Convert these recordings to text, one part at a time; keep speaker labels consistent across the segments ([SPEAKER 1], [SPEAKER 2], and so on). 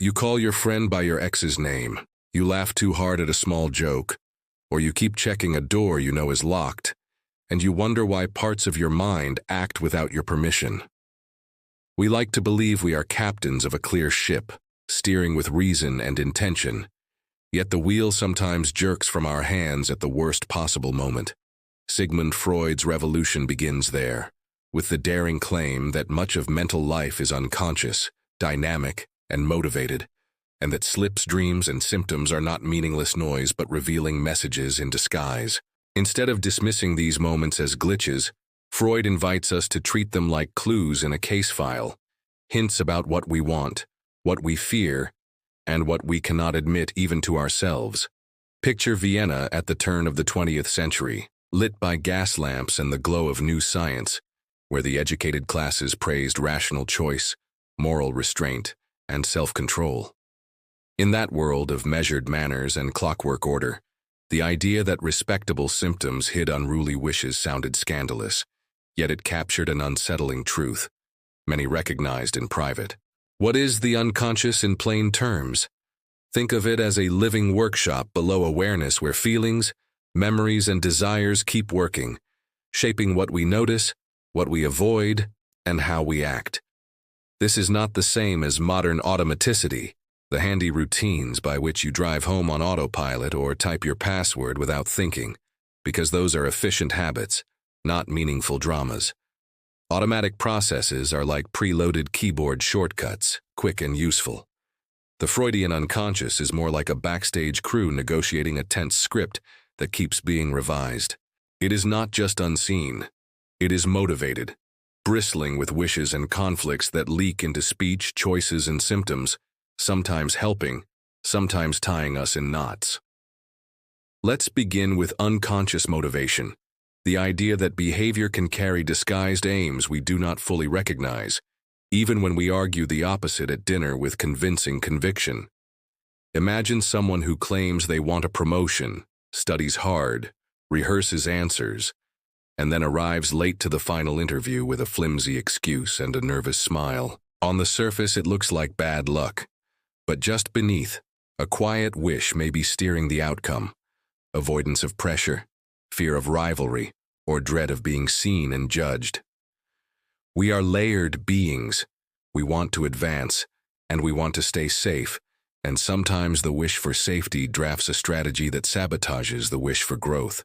[SPEAKER 1] You call your friend by your ex's name, you laugh too hard at a small joke, or you keep checking a door you know is locked, and you wonder why parts of your mind act without your permission. We like to believe we are captains of a clear ship, steering with reason and intention, yet the wheel sometimes jerks from our hands at the worst possible moment. Sigmund Freud's revolution begins there, with the daring claim that much of mental life is unconscious, dynamic, and motivated, and that slips, dreams, and symptoms are not meaningless noise but revealing messages in disguise. Instead of dismissing these moments as glitches, Freud invites us to treat them like clues in a case file, hints about what we want, what we fear, and what we cannot admit even to ourselves. Picture Vienna at the turn of the 20th century, lit by gas lamps and the glow of new science, where the educated classes praised rational choice, moral restraint, and self-control. In that world of measured manners and clockwork order, the idea that respectable symptoms hid unruly wishes sounded scandalous, yet it captured an unsettling truth, many recognized in private. What is the unconscious in plain terms? Think of it as a living workshop below awareness where feelings, memories, and desires keep working, shaping what we notice, what we avoid, and how we act. This is not the same as modern automaticity, the handy routines by which you drive home on autopilot or type your password without thinking, because those are efficient habits, not meaningful dramas. Automatic processes are like preloaded keyboard shortcuts, quick and useful. The Freudian unconscious is more like a backstage crew negotiating a tense script that keeps being revised. It is not just unseen. It is motivated, bristling with wishes and conflicts that leak into speech, choices, and symptoms, sometimes helping, sometimes tying us in knots. Let's begin with unconscious motivation, the idea that behavior can carry disguised aims we do not fully recognize, even when we argue the opposite at dinner with convincing conviction. Imagine someone who claims they want a promotion, studies hard, rehearses answers, and then arrives late to the final interview with a flimsy excuse and a nervous smile. On the surface, it looks like bad luck, but just beneath, a quiet wish may be steering the outcome: avoidance of pressure, fear of rivalry, or dread of being seen and judged. We are layered beings. We want to advance, and we want to stay safe, and sometimes the wish for safety drafts a strategy that sabotages the wish for growth.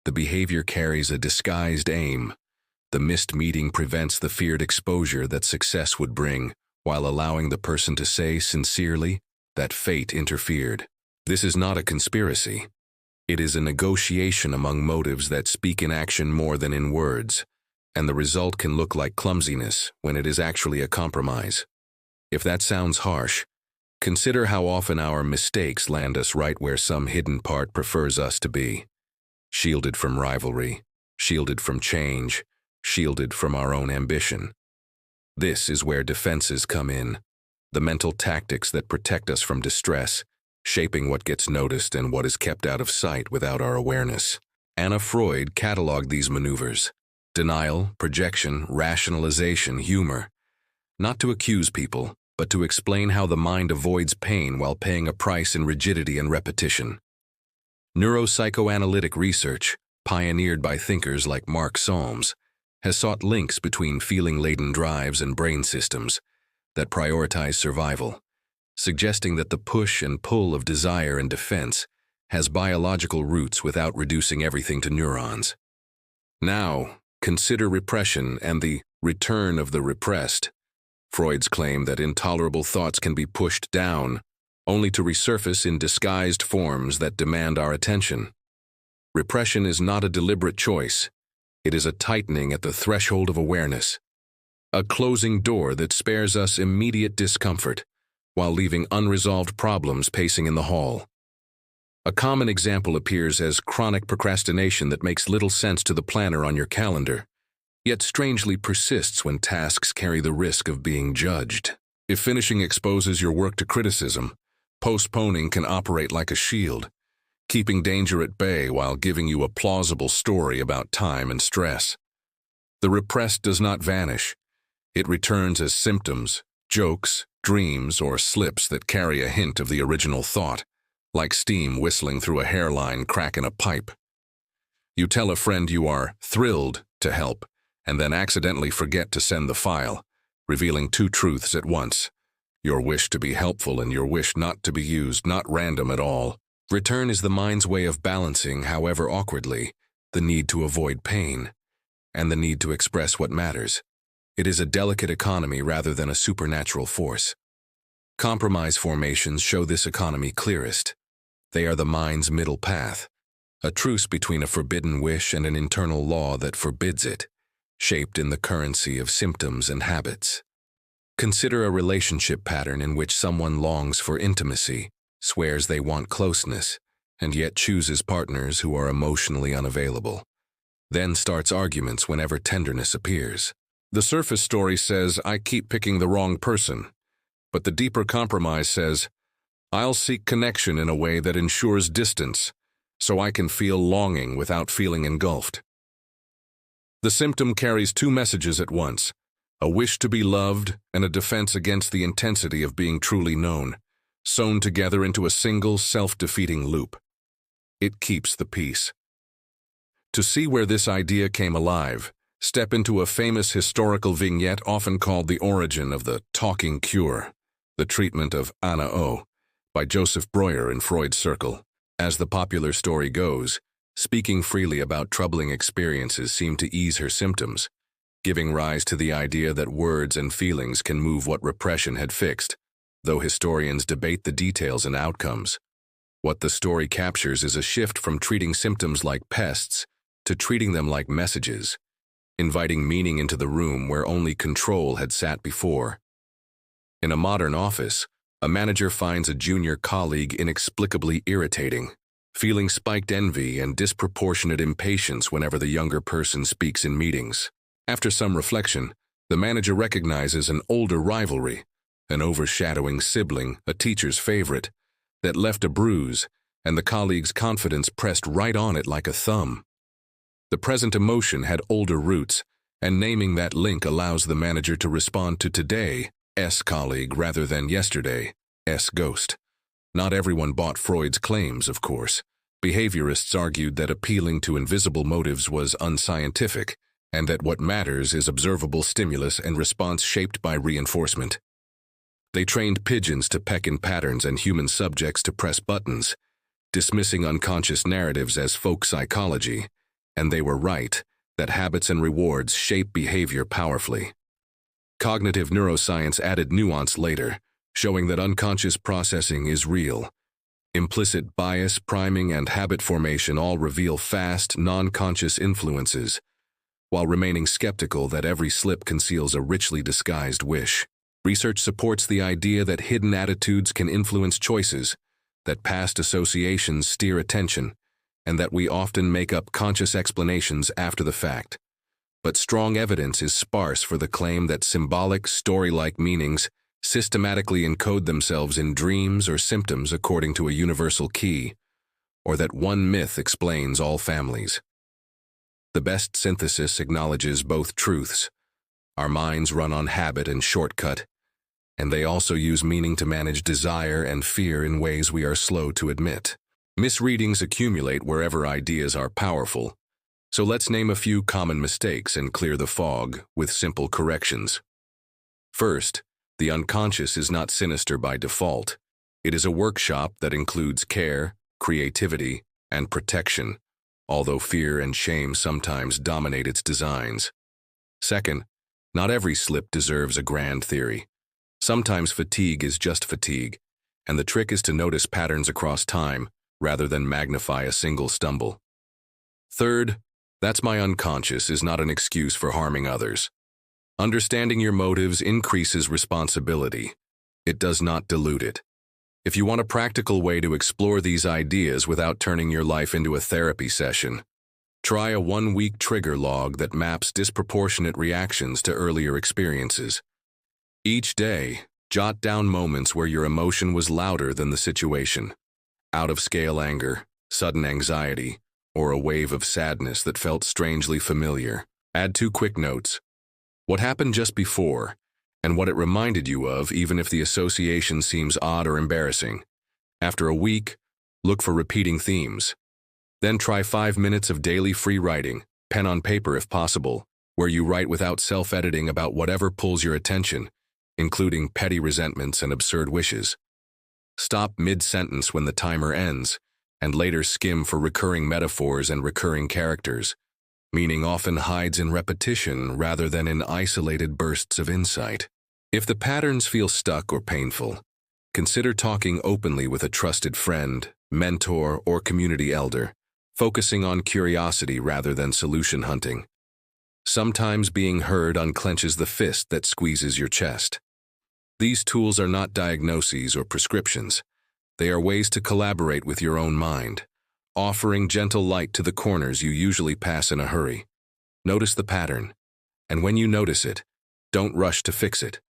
[SPEAKER 1] The behavior carries a disguised aim. The missed meeting prevents the feared exposure that success would bring, while allowing the person to say sincerely that fate interfered. This is not a conspiracy. It is a negotiation among motives that speak in action more than in words, and the result can look like clumsiness when it is actually a compromise. If that sounds harsh, consider how often our mistakes land us right where some hidden part prefers us to be. Shielded from rivalry, shielded from change, shielded from our own ambition. This is where defenses come in, the mental tactics that protect us from distress, shaping what gets noticed and what is kept out of sight without our awareness. Anna Freud cataloged these maneuvers: denial, projection, rationalization, humor. Not to accuse people, but to explain how the mind avoids pain while paying a price in rigidity and repetition. Neuropsychoanalytic research, pioneered by thinkers like Mark Solms, has sought links between feeling-laden drives and brain systems that prioritize survival, suggesting that the push and pull of desire and defense has biological roots without reducing everything to neurons. Now, consider repression and the return of the repressed. Freud's claim that intolerable thoughts can be pushed down, only to resurface in disguised forms that demand our attention. Repression is not a deliberate choice. It is a tightening at the threshold of awareness, a closing door that spares us immediate discomfort while leaving unresolved problems pacing in the hall. A common example appears as chronic procrastination that makes little sense to the planner on your calendar, yet strangely persists when tasks carry the risk of being judged. If finishing exposes your work to criticism, postponing can operate like a shield, keeping danger at bay while giving you a plausible story about time and stress. The repressed does not vanish. It returns as symptoms, Jokes, dreams, or slips that carry a hint of the original thought, like steam whistling through a hairline crack in a pipe. You tell a friend you are thrilled to help, and then accidentally forget to send the file, revealing two truths at once: your wish to be helpful and your wish not to be used, not random at all. Return is the mind's way of balancing, however awkwardly, the need to avoid pain and the need to express what matters. It is a delicate economy rather than a supernatural force. Compromise formations show this economy clearest. They are the mind's middle path, a truce between a forbidden wish and an internal law that forbids it, shaped in the currency of symptoms and habits. Consider a relationship pattern in which someone longs for intimacy, swears they want closeness, and yet chooses partners who are emotionally unavailable. Then starts arguments whenever tenderness appears. The surface story says, "I keep picking the wrong person," but the deeper compromise says, "I'll seek connection in a way that ensures distance, so I can feel longing without feeling engulfed." The symptom carries two messages at once: a wish to be loved and a defense against the intensity of being truly known, sewn together into a single self-defeating loop. It keeps the peace. To see where this idea came alive, step into a famous historical vignette often called the origin of the talking cure, the treatment of Anna O, by Joseph Breuer in Freud's circle. As the popular story goes, speaking freely about troubling experiences seemed to ease her symptoms, giving rise to the idea that words and feelings can move what repression had fixed, though historians debate the details and outcomes. What the story captures is a shift from treating symptoms like pests to treating them like messages, inviting meaning into the room where only control had sat before. In a modern office, a manager finds a junior colleague inexplicably irritating, feeling spiked envy and disproportionate impatience whenever the younger person speaks in meetings. After some reflection, the manager recognizes an older rivalry, an overshadowing sibling, a teacher's favorite, that left a bruise, and the colleague's confidence pressed right on it like a thumb. The present emotion had older roots, and naming that link allows the manager to respond to today's colleague rather than yesterday's ghost. Not everyone bought Freud's claims, of course. Behaviorists argued that appealing to invisible motives was unscientific, and that what matters is observable stimulus and response shaped by reinforcement. They trained pigeons to peck in patterns and human subjects to press buttons, dismissing unconscious narratives as folk psychology, and they were right, that habits and rewards shape behavior powerfully. Cognitive neuroscience added nuance later, showing that unconscious processing is real. Implicit bias, priming, and habit formation all reveal fast, non-conscious influences, while remaining skeptical that every slip conceals a richly disguised wish. Research supports the idea that hidden attitudes can influence choices, that past associations steer attention, and that we often make up conscious explanations after the fact. But strong evidence is sparse for the claim that symbolic, story-like meanings systematically encode themselves in dreams or symptoms according to a universal key, or that one myth explains all families. The best synthesis acknowledges both truths. Our minds run on habit and shortcut, and they also use meaning to manage desire and fear in ways we are slow to admit. Misreadings accumulate wherever ideas are powerful, so let's name a few common mistakes and clear the fog with simple corrections. First, the unconscious is not sinister by default. It is a workshop that includes care, creativity, and protection, although fear and shame sometimes dominate its designs. Second, not every slip deserves a grand theory. Sometimes fatigue is just fatigue, and the trick is to notice patterns across time rather than magnify a single stumble. Third, "That's my unconscious" is not an excuse for harming others. Understanding your motives increases responsibility. It does not dilute it. If you want a practical way to explore these ideas without turning your life into a therapy session, try a 1-week trigger log that maps disproportionate reactions to earlier experiences. Each day, jot down moments where your emotion was louder than the situation. Out-of-scale anger, sudden anxiety, or a wave of sadness that felt strangely familiar. Add 2 quick notes. What happened just before, and what it reminded you of, even if the association seems odd or embarrassing. After a week, look for repeating themes. Then try 5 minutes of daily free writing, pen on paper if possible, where you write without self-editing about whatever pulls your attention, including petty resentments and absurd wishes. Stop mid-sentence when the timer ends, and later skim for recurring metaphors and recurring characters. Meaning often hides in repetition rather than in isolated bursts of insight. If the patterns feel stuck or painful, consider talking openly with a trusted friend, mentor, or community elder, focusing on curiosity rather than solution hunting. Sometimes being heard unclenches the fist that squeezes your chest. These tools are not diagnoses or prescriptions. They are ways to collaborate with your own mind, offering gentle light to the corners you usually pass in a hurry. Notice the pattern, and when you notice it, don't rush to fix it.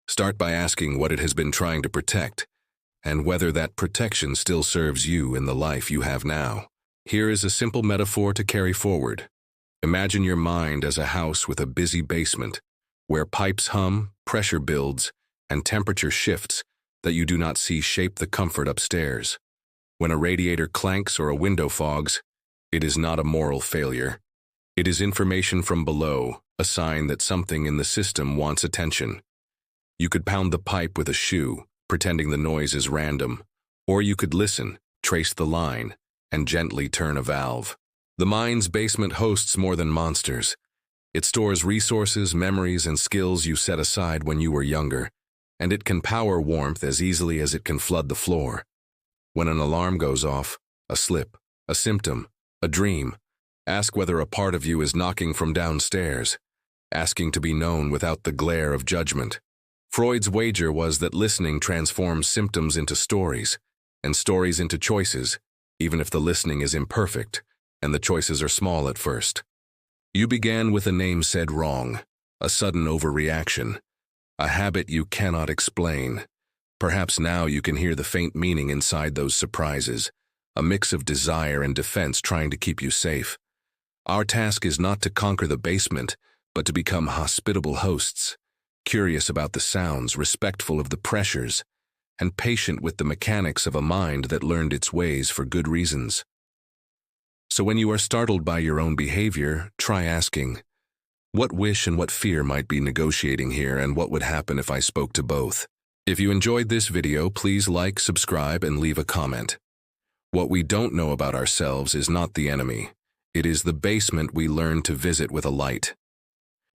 [SPEAKER 1] Start by asking what it has been trying to protect, and whether that protection still serves you in the life you have now. Here is a simple metaphor to carry forward. Imagine your mind as a house with a busy basement, where pipes hum, pressure builds, and temperature shifts that you do not see shape the comfort upstairs. When a radiator clanks or a window fogs, it is not a moral failure. It is information from below, a sign that something in the system wants attention. You could pound the pipe with a shoe, pretending the noise is random, or you could listen, trace the line, and gently turn a valve. The mind's basement hosts more than monsters. It stores resources, memories, and skills you set aside when you were younger, and it can power warmth as easily as it can flood the floor. When an alarm goes off, a slip, a symptom, a dream, ask whether a part of you is knocking from downstairs, asking to be known without the glare of judgment. Freud's wager was that listening transforms symptoms into stories, and stories into choices, even if the listening is imperfect, and the choices are small at first. You began with a name said wrong, a sudden overreaction, a habit you cannot explain. Perhaps now you can hear the faint meaning inside those surprises, a mix of desire and defense trying to keep you safe. Our task is not to conquer the basement, but to become hospitable hosts, curious about the sounds, respectful of the pressures, and patient with the mechanics of a mind that learned its ways for good reasons. So when you are startled by your own behavior, try asking, what wish and what fear might be negotiating here, and what would happen if I spoke to both? If you enjoyed this video, please like, subscribe, and leave a comment. What we don't know about ourselves is not the enemy. It is the basement we learn to visit with a light.